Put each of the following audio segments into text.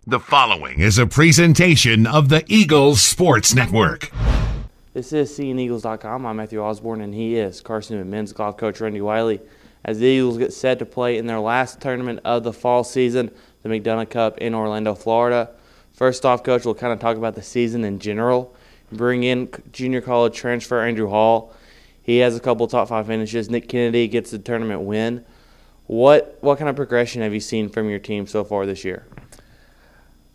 The following is a presentation of the Eagles Sports Network. This is seeingeagles.com. I'm Matthew Osborne, and he is Carson-Newman men's golf coach Randy Wylie. As the Eagles get set to play in their last tournament of the fall season, the McDonough Cup in Orlando, Florida. First off, Coach, we'll kind of talk about the season in general. Bring in junior college transfer Andrew Hall. He has a couple top 5 finishes. Nick Kennedy gets the tournament win. What kind of progression have you seen from your team so far this year?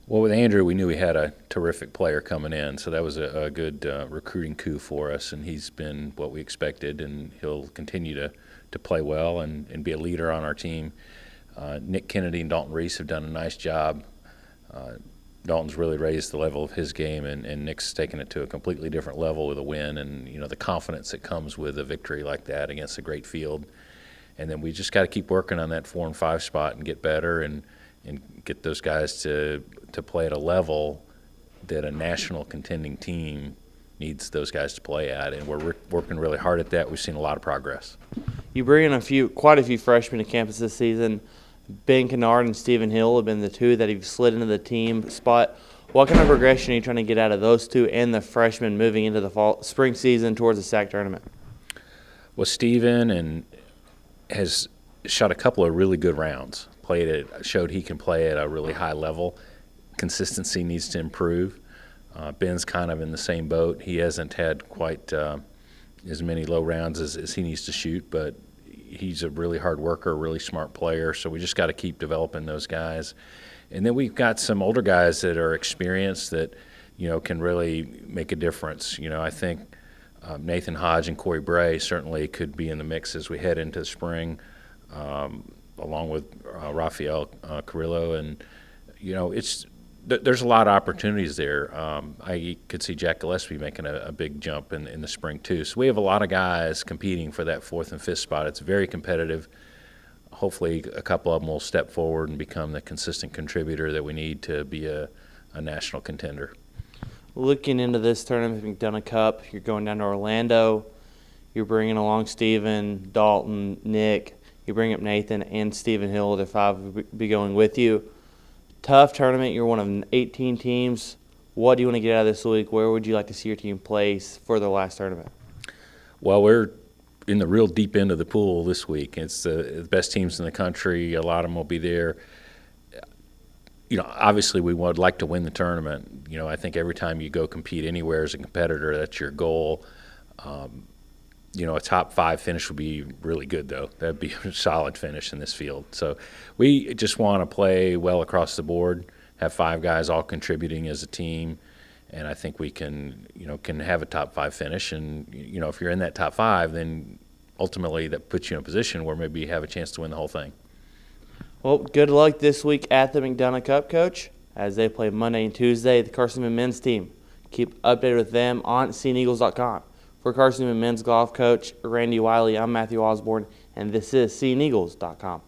Well, with Andrew, we knew we had a terrific player coming in, so that was a good recruiting coup for us, and he's been what we expected, and he'll continue to play well and be a leader on our team. Nick Kennedy and Dalton Reese have done a nice job. Dalton's really raised the level of his game, and Nick's taken it to a completely different level with a win, and the confidence that comes with a victory like that against a great field. And then we just got to keep working on that 4 and 5 spot and get better and get those guys to play at a level that a national contending team needs those guys to play at, and we're working really hard at that. We've seen a lot of progress. You bring in quite a few freshmen to campus this season. Ben Kennard and Stephen Hill have been the two that have slid into the team spot. What kind of progression are you trying to get out of those two and the freshmen moving into the spring season towards the SAC tournament? Well, Stephen has shot a couple of really good rounds. Showed he can play at a really high level. Consistency needs to improve. Ben's kind of in the same boat. He hasn't had quite as many low rounds as he needs to shoot, but he's a really hard worker, really smart player, so we just got to keep developing those guys. And then we've got some older guys that are experienced that, can really make a difference. I think Nathan Hodge and Corey Bray certainly could be in the mix as we head into the spring, along with Rafael Carrillo. And, there's a lot of opportunities there. I could see Jack Gillespie making a big jump in the spring, too. So we have a lot of guys competing for that 4th and 5th spot. It's very competitive. Hopefully a couple of them will step forward and become the consistent contributor that we need to be a national contender. Looking into this tournament, McDonough Cup, you're going down to Orlando. You're bringing along Stephen, Dalton, Nick. You bring up Nathan and Stephen Hill. The 5 will be going with you. Tough tournament. You're one of 18 teams. What do you want to get out of this week? Where would you like to see your team place for the last tournament? Well, we're in the real deep end of the pool this week. It's the best teams in the country. A lot of them will be there. Obviously we would like to win the tournament. I think every time you go compete anywhere as a competitor, that's your goal. A top 5 finish would be really good, though. That'd be a solid finish in this field. So we just want to play well across the board, have 5 guys all contributing as a team, and I think we can have a top 5 finish. And, if you're in that top 5, then ultimately that puts you in a position where maybe you have a chance to win the whole thing. Well, good luck this week at the McDonough Cup, Coach, as they play Monday and Tuesday, the Carson-Newman men's team. Keep updated with them on seeingeagles.com. For Carson-Newman men's golf coach Randy Wylie, I'm Matthew Osborne, and this is seeingeagles.com.